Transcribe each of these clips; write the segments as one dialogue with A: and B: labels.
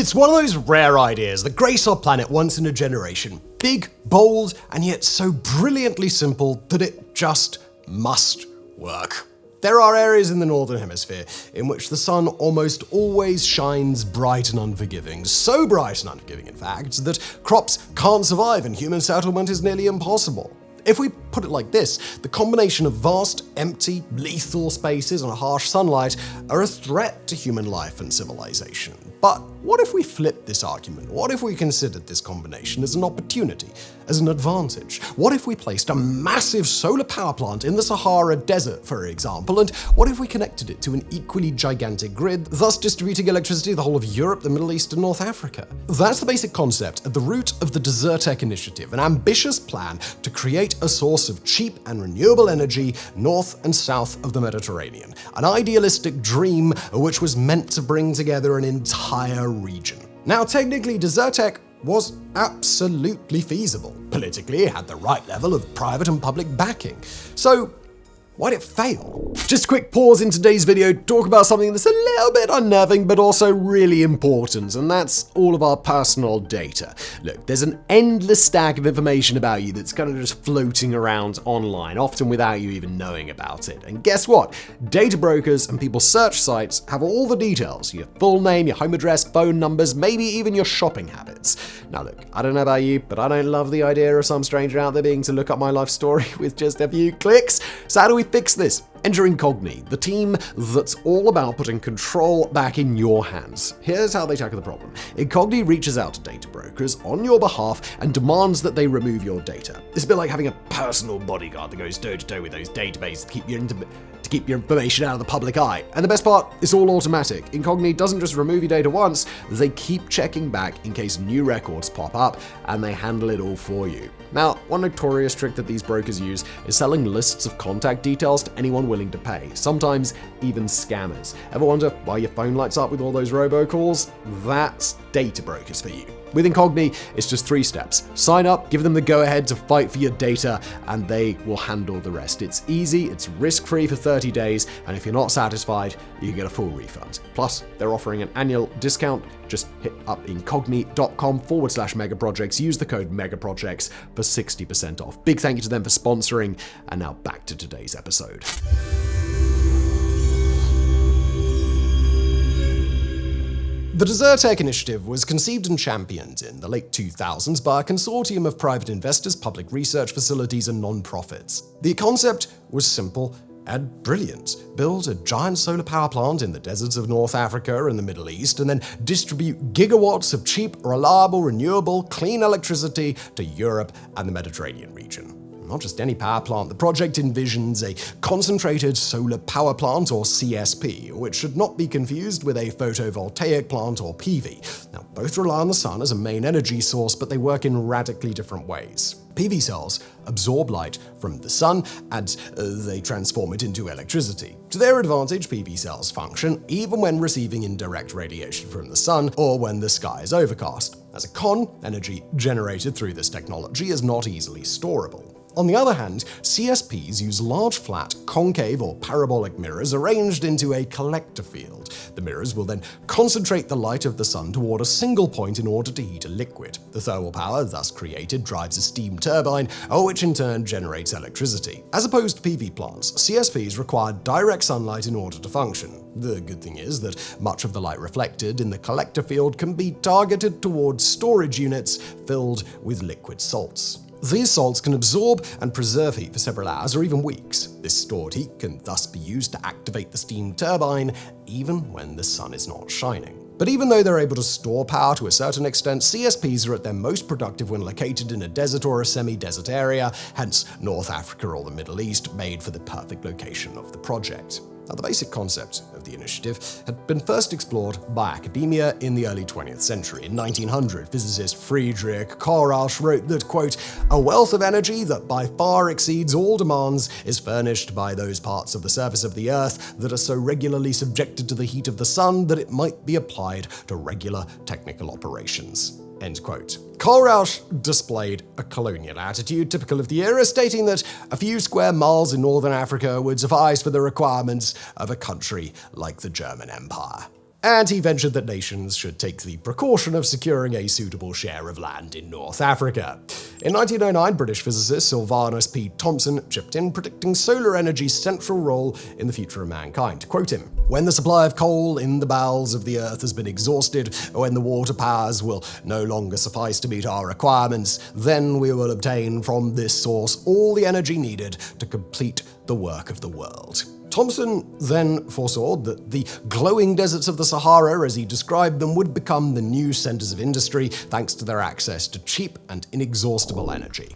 A: It's one of those rare ideas that grace our planet once in a generation. Big, bold, and yet so brilliantly simple that it just must work. There are areas in the Northern Hemisphere in which the sun almost always shines bright and unforgiving. So bright and unforgiving, in fact, that crops can't survive and human settlement is nearly impossible. If we put it like this, the combination of vast, empty, lethal spaces and harsh sunlight are a threat to human life and civilization. But what if we flipped this argument? What if we considered this combination as an opportunity, as an advantage? What if we placed a massive solar power plant in the Sahara Desert, for example, and what if we connected it to an equally gigantic grid, thus distributing electricity to the whole of Europe, the Middle East, and North Africa? That's the basic concept at the root of the Desertec initiative, an ambitious plan to create a source of cheap and renewable energy north and south of the Mediterranean. An idealistic dream which was meant to bring together an entire region. Now, technically, Desertec was absolutely feasible. Politically, it had the right level of private and public backing. So, why'd it fail? Just a quick pause in today's video to talk about something that's a little bit unnerving but also really important, and that's all of our personal data. Look, there's an endless stack of information about you that's kind of just floating around online, often without you even knowing about it. And guess what? Data brokers and people's search sites have all the details: your full name, your home address, phone numbers, maybe even your shopping habits. Now look, I don't know about you, but I don't love the idea of some stranger out there being able to look up my life story with just a few clicks. So how do we fix this? Enter Incogni, the team that's all about putting control back in your hands. Here's how they tackle the problem. Incogni reaches out to data brokers on your behalf and demands that they remove your data. It's a bit like having a personal bodyguard that goes toe-to-toe with those databases to keep your information out of the public eye. And the best part, it's all automatic. Incogni doesn't just remove your data once, they keep checking back in case new records pop up, and they handle it all for you. Now, one notorious trick that these brokers use is selling lists of contact details to anyone willing to pay, sometimes even scammers. Ever wonder why your phone lights up with all those robocalls? That's data brokers for you. With Incogni, it's just 3 steps. Sign up, give them the go-ahead to fight for your data, and they will handle the rest. It's easy, it's risk-free for 30 days, and if you're not satisfied, you can get a full refund. Plus, they're offering an annual discount. Just hit up incogni.com/megaprojects, use the code megaprojects for 60% off. Big thank you to them for sponsoring, and now back to today's episode. The Desertec initiative was conceived and championed in the late 2000s by a consortium of private investors, public research facilities, and non-profits. The concept was simple and brilliant. Build a giant solar power plant in the deserts of North Africa and the Middle East, and then distribute gigawatts of cheap, reliable, renewable, clean electricity to Europe and the Mediterranean region. Not just any power plant, the project envisions a concentrated solar power plant, or CSP, which should not be confused with a photovoltaic plant, or PV. Now, both rely on the sun as a main energy source, but they work in radically different ways. PV cells absorb light from the sun and they transform it into electricity. To their advantage, PV cells function even when receiving indirect radiation from the sun or when the sky is overcast. As a con, energy generated through this technology is not easily storable. On the other hand, CSPs use large, flat, concave or parabolic mirrors arranged into a collector field. The mirrors will then concentrate the light of the sun toward a single point in order to heat a liquid. The thermal power thus created drives a steam turbine, which in turn generates electricity. As opposed to PV plants, CSPs require direct sunlight in order to function. The good thing is that much of the light reflected in the collector field can be targeted towards storage units filled with liquid salts. These salts can absorb and preserve heat for several hours or even weeks. This stored heat can thus be used to activate the steam turbine even when the sun is not shining. But even though they're able to store power to a certain extent, CSPs are at their most productive when located in a desert or a semi-desert area, hence North Africa or the Middle East, made for the perfect location of the project. Now, the basic concept of the initiative had been first explored by academia in the early 20th century. In 1900, physicist Friedrich Kohlrausch wrote that, quote, "A wealth of energy that by far exceeds all demands is furnished by those parts of the surface of the earth that are so regularly subjected to the heat of the sun that it might be applied to regular technical operations." End quote. Kohlrausch displayed a colonial attitude typical of the era, stating that a few square miles in northern Africa would suffice for the requirements of a country like the German Empire. and he ventured that nations should take the precaution of securing a suitable share of land in North Africa. In 1909, British physicist Sylvanus P. Thompson chipped in, predicting solar energy's central role in the future of mankind. Quote him, "When the supply of coal in the bowels of the earth has been exhausted, when the water powers will no longer suffice to meet our requirements, then we will obtain from this source all the energy needed to complete the work of the world." Thompson then foresaw that the glowing deserts of the Sahara, as he described them, would become the new centers of industry thanks to their access to cheap and inexhaustible energy.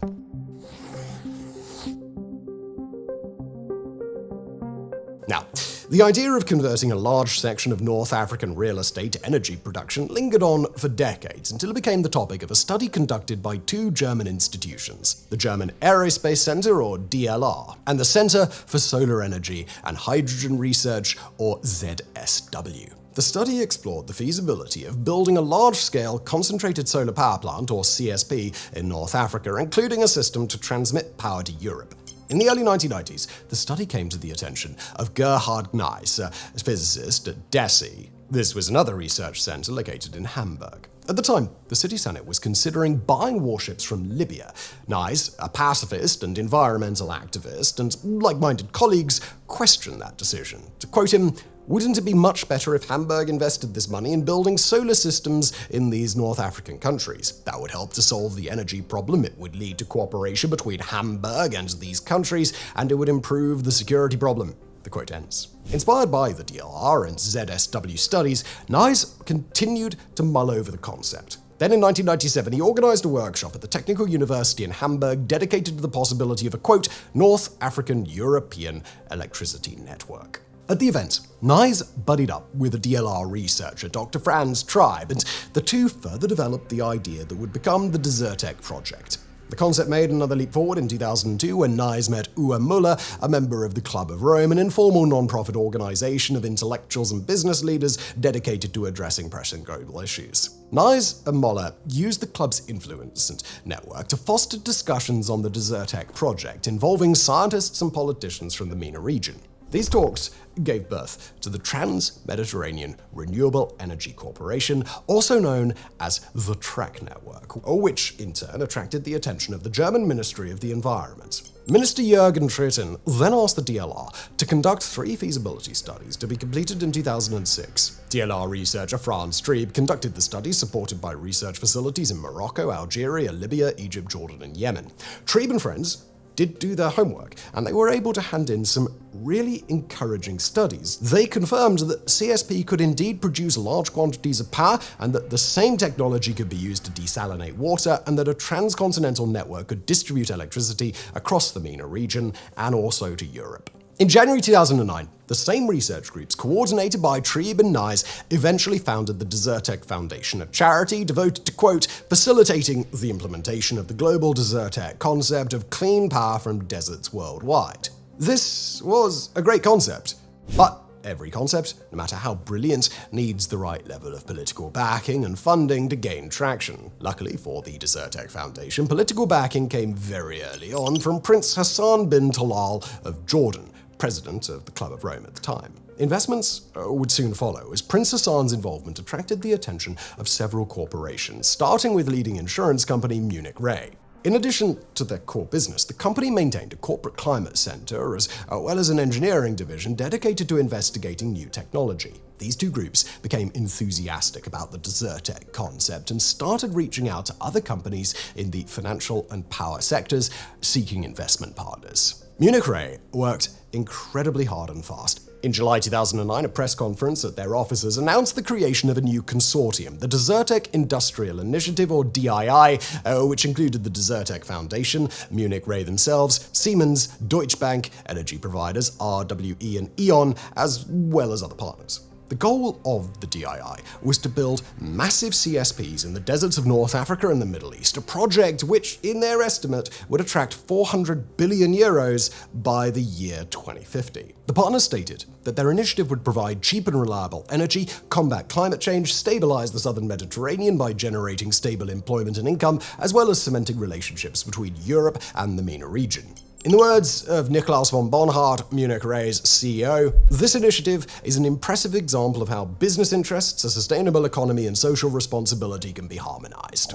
A: Now, the idea of converting a large section of North African real estate to energy production lingered on for decades until it became the topic of a study conducted by two German institutions, the German Aerospace Center, or DLR, and the Center for Solar Energy and Hydrogen Research, or ZSW. The study explored the feasibility of building a large-scale concentrated solar power plant, or CSP, in North Africa, including a system to transmit power to Europe. In the early 1990s, the study came to the attention of Gerhard Gneis, a physicist at DESI. This was another research center located in Hamburg. At the time, the city senate was considering buying warships from Libya. Gneis, a pacifist and environmental activist, and like-minded colleagues questioned that decision. To quote him, "Wouldn't it be much better if Hamburg invested this money in building solar systems in these North African countries? That would help to solve the energy problem, it would lead to cooperation between Hamburg and these countries, and it would improve the security problem." The quote ends. Inspired by the DLR and ZSW studies, Gneis continued to mull over the concept. Then in 1997, he organized a workshop at the Technical University in Hamburg dedicated to the possibility of a, quote, North African European electricity network. At the event, Gneis buddied up with a DLR researcher, Dr. Franz Tribe, and the two further developed the idea that would become the Desertec project. The concept made another leap forward in 2002 when Gneis met Uwe Müller, a member of the Club of Rome, an informal non-profit organization of intellectuals and business leaders dedicated to addressing pressing global issues. Gneis and Müller used the club's influence and network to foster discussions on the Desertec project involving scientists and politicians from the MENA region. These talks gave birth to the Trans-Mediterranean Renewable Energy Corporation, also known as the TREC network, which in turn attracted the attention of the German Ministry of the Environment. Minister Jürgen Trittin then asked the DLR to conduct 3 feasibility studies to be completed in 2006. DLR researcher Franz Trieb conducted the studies, supported by research facilities in Morocco, Algeria, Libya, Egypt, Jordan, and Yemen. Trieb and friends did do their homework, and they were able to hand in some really encouraging studies. They confirmed that CSP could indeed produce large quantities of power, and that the same technology could be used to desalinate water, and that a transcontinental network could distribute electricity across the MENA region and also to Europe. In January 2009, the same research groups, coordinated by Trieb and Gneis, eventually founded the Desertec Foundation, a charity devoted to, quote, facilitating the implementation of the global Desertec concept of clean power from deserts worldwide. This was a great concept, but every concept, no matter how brilliant, needs the right level of political backing and funding to gain traction. Luckily for the Desertec Foundation, political backing came very early on from Prince Hassan bin Talal of Jordan, president of the Club of Rome at the time. Investments would soon follow, as Prince Hassan's involvement attracted the attention of several corporations, starting with leading insurance company Munich Re. In addition to their core business, the company maintained a corporate climate center as well as an engineering division dedicated to investigating new technology. These two groups became enthusiastic about the Desertec concept and started reaching out to other companies in the financial and power sectors, seeking investment partners. Munich Re worked incredibly hard and fast. In July 2009, a press conference at their offices announced the creation of a new consortium, the Desertec Industrial Initiative, or DII, which included the Desertec Foundation, Munich Re themselves, Siemens, Deutsche Bank, energy providers RWE and E.ON, as well as other partners. The goal of the DII was to build massive CSPs in the deserts of North Africa and the Middle East, a project which, in their estimate, would attract 400 billion euros by the year 2050. The partners stated that their initiative would provide cheap and reliable energy, combat climate change, stabilize the southern Mediterranean by generating stable employment and income, as well as cementing relationships between Europe and the MENA region. In the words of Niklaus von Bonhardt, Munich Re's CEO, this initiative is an impressive example of how business interests, a sustainable economy, and social responsibility can be harmonized.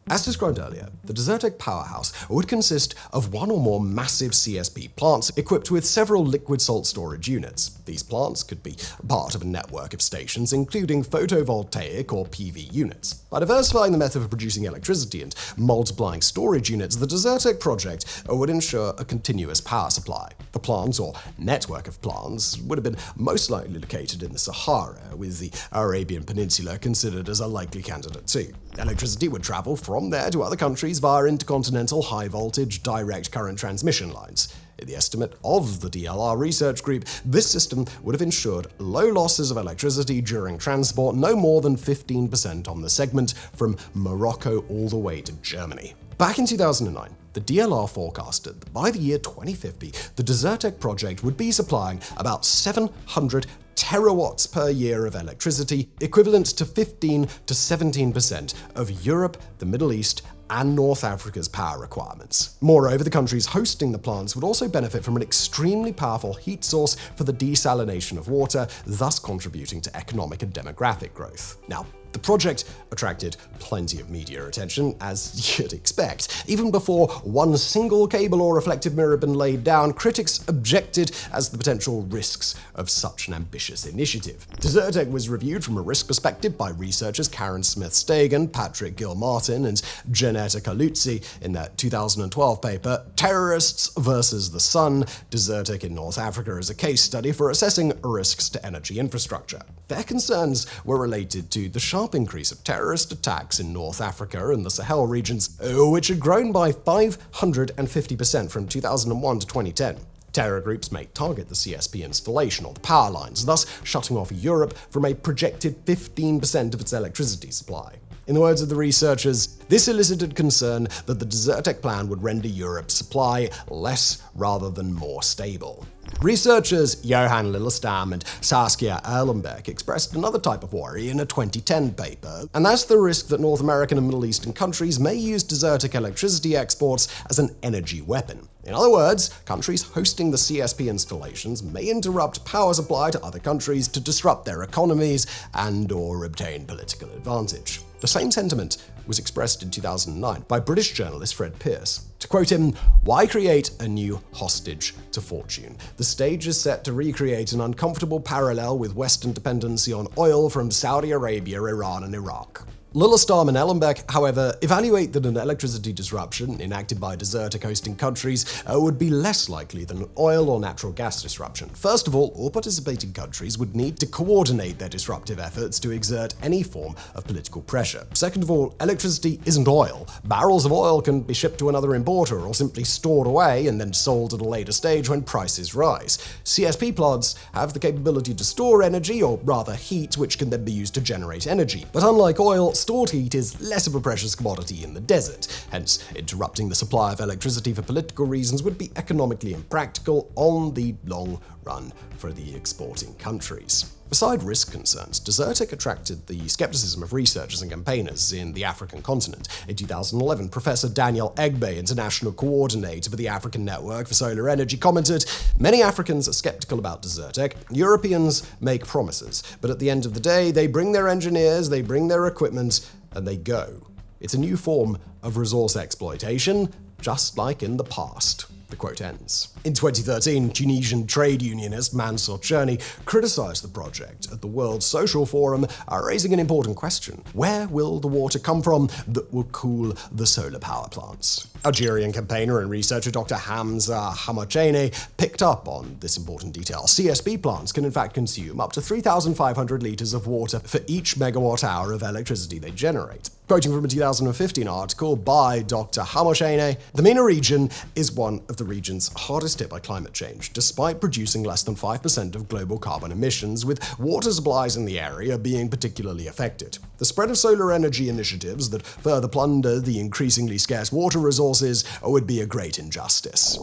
A: As described earlier, the Desertec powerhouse would consist of one or more massive CSP plants equipped with several liquid salt storage units. These plants could be part of a network of stations, including photovoltaic or PV units. By diversifying the method of producing electricity and multiplying storage units, the Desertec project would ensure a continuous power supply. The plant, or network of plants, would have been most likely located in the Sahara, with the Arabian Peninsula considered as a likely candidate too. Electricity would travel from there to other countries via intercontinental high-voltage direct current transmission lines. In the estimate of the DLR research group, this system would have ensured low losses of electricity during transport, no more than 15% on the segment from Morocco all the way to Germany. Back in 2009, the DLR forecasted that by the year 2050, the Desertec project would be supplying about 700 terawatts per year of electricity, equivalent to 15 to 17% of Europe, the Middle East, and North Africa's power requirements. Moreover, the countries hosting the plants would also benefit from an extremely powerful heat source for the desalination of water, thus contributing to economic and demographic growth. Now, the project attracted plenty of media attention, as you'd expect. Even before one single cable or reflective mirror had been laid down, critics objected as to the potential risks of such an ambitious initiative. Desertec was reviewed from a risk perspective by researchers Karen Smith-Stagan, Patrick Gilmartin, and Janetta Caluzzi in their 2012 paper, Terrorists versus the Sun, Desertec in North Africa as a case study for assessing risks to energy infrastructure. Their concerns were related to the sharp increase of terrorist attacks in North Africa and the Sahel regions, which had grown by 550% from 2001 to 2010. Terror groups may target the CSP installation or the power lines, thus shutting off Europe from a projected 15% of its electricity supply. In the words of the researchers, this elicited concern that the Desertec plan would render Europe's supply less rather than more stable. Researchers Johan Lillestam and Saskia Erlenbeck expressed another type of worry in a 2010 paper, and that's the risk that North American and Middle Eastern countries may use Desertec electricity exports as an energy weapon. In other words, countries hosting the CSP installations may interrupt power supply to other countries to disrupt their economies and/or obtain political advantage. The same sentiment was expressed in 2009 by British journalist Fred Pearce. To quote him, "Why create a new hostage to fortune? The stage is set to recreate an uncomfortable parallel with Western dependency on oil from Saudi Arabia, Iran, and Iraq." Lillestam and Ellenbeck, however, evaluate that an electricity disruption enacted by Desertec hosting countries would be less likely than an oil or natural gas disruption. First of all participating countries would need to coordinate their disruptive efforts to exert any form of political pressure. Second of all, electricity isn't oil. Barrels of oil can be shipped to another importer or simply stored away and then sold at a later stage when prices rise. CSP plants have the capability to store energy, or rather heat, which can then be used to generate energy. But unlike oil, stored heat is less of a precious commodity in the desert. Hence, interrupting the supply of electricity for political reasons would be economically impractical on the long run for the exporting countries. Beside risk concerns, Desertec attracted the skepticism of researchers and campaigners in the African continent. In 2011, Professor Daniel Egbe, international coordinator for the African Network for Solar Energy, commented, "Many Africans are skeptical about Desertec. Europeans make promises, but at the end of the day, they bring their engineers, they bring their equipment, and they go. It's a new form of resource exploitation, just like in the past." The quote ends. In 2013, Tunisian trade unionist Mansour Cherny criticized the project at the World Social Forum, raising an important question. Where will the water come from that will cool the solar power plants? Algerian campaigner and researcher Dr. Hamza Hamachene picked up on this important detail. CSP plants can in fact consume up to 3,500 liters of water for each megawatt hour of electricity they generate. Quoting from a 2015 article by Dr. Hamachene, "The MENA region is one of the regions hardest hit by climate change, despite producing less than 5% of global carbon emissions, with water supplies in the area being particularly affected. The spread of solar energy initiatives that further plunder the increasingly scarce water resources would be a great injustice."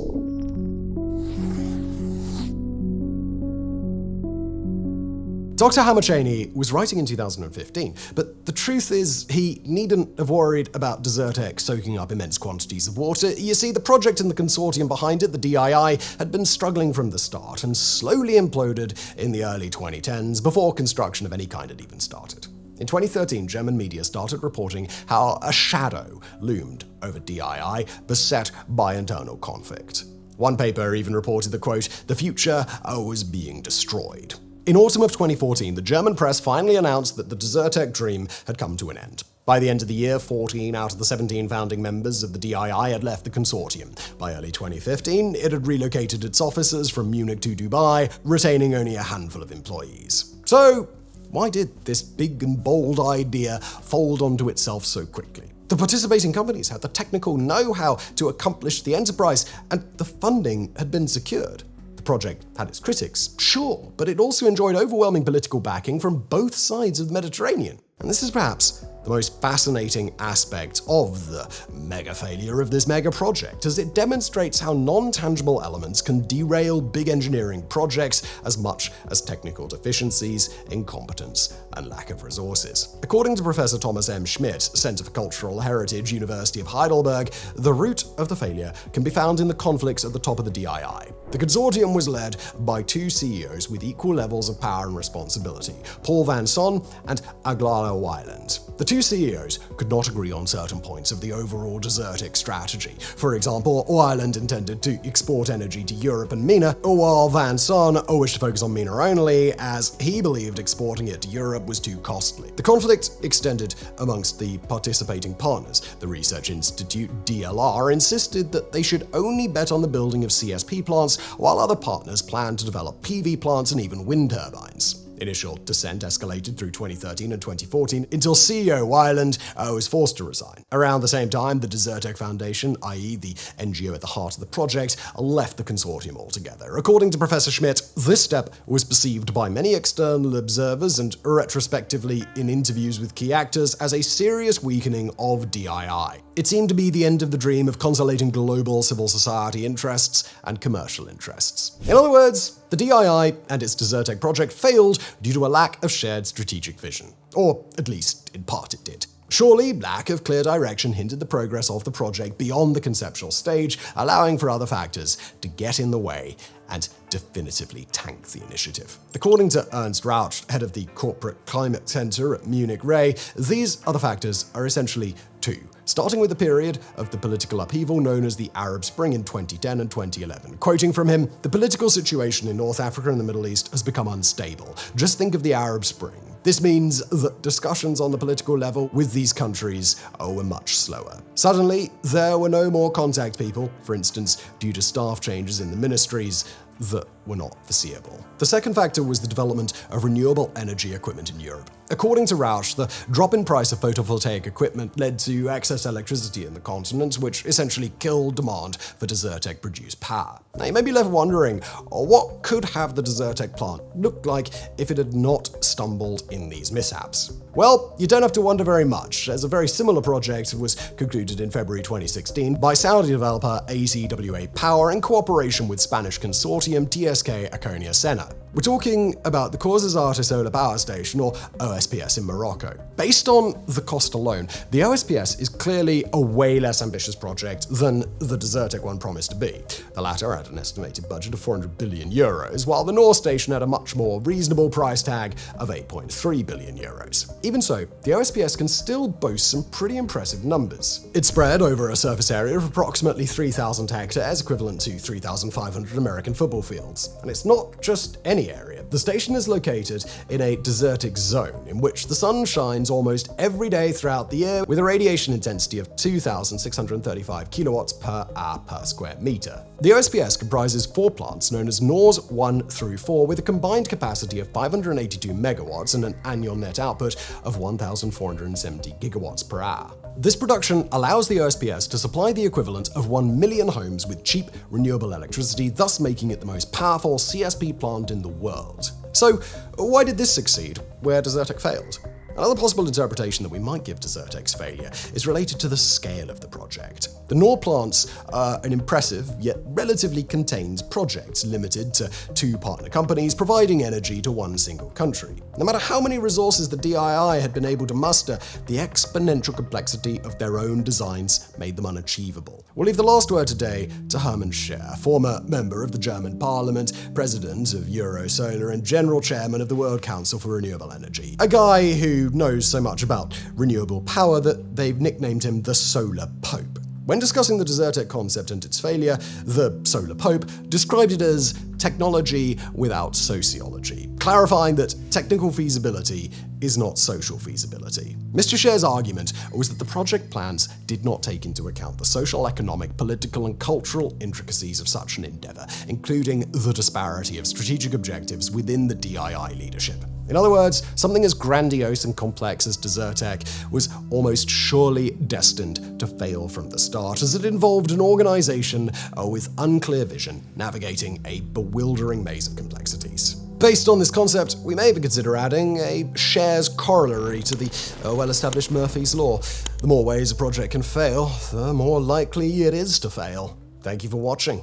A: Dr. Hammer-Cheney was writing in 2015, but the truth is he needn't have worried about Desertec soaking up immense quantities of water. You see, the project and the consortium behind it, the DII, had been struggling from the start and slowly imploded in the early 2010s before construction of any kind had even started. In 2013, German media started reporting how a shadow loomed over DII, beset by internal conflict. One paper even reported that, quote, "the future was being destroyed." In autumn of 2014, the German press finally announced that the Desertec dream had come to an end. By the end of the year, 14 out of the 17 founding members of the DII had left the consortium. By early 2015, it had relocated its offices from Munich to Dubai, retaining only a handful of employees. So, why did this big and bold idea fold onto itself so quickly? The participating companies had the technical know-how to accomplish the enterprise, and the funding had been secured. The project had its critics, sure, but it also enjoyed overwhelming political backing from both sides of the Mediterranean. And this is perhaps the most fascinating aspect of the mega failure of this mega project, as it demonstrates how non-tangible elements can derail big engineering projects as much as technical deficiencies, incompetence, and lack of resources. According to Professor Thomas M. Schmidt, Center for Cultural Heritage, University of Heidelberg, the root of the failure can be found in the conflicts at the top of the DII. The consortium was led by two CEOs with equal levels of power and responsibility, Paul Van Son and Aglala Weiland. The two CEOs could not agree on certain points of the overall Desertec strategy. For example, Weiland intended to export energy to Europe and MENA, while Van Son wished to focus on MENA only, as he believed exporting it to Europe was too costly. The conflict extended amongst the participating partners. The research institute DLR insisted that they should only bet on the building of CSP plants, while other partners planned to develop PV plants and even wind turbines. Initial dissent escalated through 2013 and 2014 until CEO Weiland was forced to resign. Around the same time, the Desertec Foundation, i.e. the NGO at the heart of the project, left the consortium altogether. According to Professor Schmidt, this step was perceived by many external observers and retrospectively in interviews with key actors as a serious weakening of DII. It seemed to be the end of the dream of consolidating global civil society interests and commercial interests. In other words, the DII and its Desertec project failed due to a lack of shared strategic vision. Or at least, in part it did. Surely, lack of clear direction hindered the progress of the project beyond the conceptual stage, allowing for other factors to get in the way and definitively tank the initiative. According to Ernst Rauch, head of the Corporate Climate Center at Munich Re, these other factors are essentially two. Starting with the period of the political upheaval known as the Arab Spring in 2010 and 2011. Quoting from him, "The political situation in North Africa and the Middle East has become unstable. Just think of the Arab Spring. This means that discussions on the political level with these countries were much slower. Suddenly, there were no more contact people, for instance, due to staff changes in the ministries that were not foreseeable." The second factor was the development of renewable energy equipment in Europe. According to Rauch, the drop in price of photovoltaic equipment led to excess electricity in the continent, which essentially killed demand for Desertec-produced power. Now, you may be left wondering, what could have the Desertec plant looked like if it had not stumbled in these mishaps? Well, you don't have to wonder very much, as a very similar project was concluded in February 2016 by Saudi developer AZWA Power in cooperation with Spanish consortium TSK Aconia Sena. We're talking about the Coursazate Solar Power Station, or OSPS, in Morocco. Based on the cost alone, the OSPS is clearly a way less ambitious project than the Desertec one promised to be. The latter had an estimated budget of 400 billion euros, while the North Station had a much more reasonable price tag of 8.3 billion euros. Even so, the OSPS can still boast some pretty impressive numbers. It's spread over a surface area of approximately 3,000 hectares, equivalent to 3,500 American football fields. And it's not just any area. The station is located in a desertic zone in which the sun shines almost every day throughout the year, with a radiation intensity of 2,635 kilowatts per hour per square meter. The OSPS comprises 4 plants known as NORS 1 through 4, with a combined capacity of 582 megawatts and an annual net output of 1,470 gigawatts per hour. This production allows the OSPS to supply the equivalent of 1 million homes with cheap, renewable electricity, thus making it the most powerful CSP plant in the world. So, why did this succeed, where Desertec failed? Another possible interpretation that we might give Desertec's failure is related to the scale of the project. The Nor plants are an impressive, yet relatively contained project, limited to 2 partner companies providing energy to 1 single country. No matter how many resources the DII had been able to muster, the exponential complexity of their own designs made them unachievable. We'll leave the last word today to Hermann Scher, former member of the German Parliament, president of Eurosolar, and general chairman of the World Council for Renewable Energy. A guy who knows so much about renewable power that they've nicknamed him the Solar Pope. When discussing the Desertec concept and its failure, the Solar Pope described it as technology without sociology, clarifying that technical feasibility is not social feasibility. Mr. Scher's argument was that the project plans did not take into account the social, economic, political, and cultural intricacies of such an endeavor, including the disparity of strategic objectives within the DII leadership. In other words, something as grandiose and complex as Desertec was almost surely destined to fail from the start, as it involved an organization with unclear vision, navigating a bewildering maze of complexities. Based on this concept, we may even consider adding a Scher's corollary to the well-established Murphy's Law. The more ways a project can fail, the more likely it is to fail. Thank you for watching.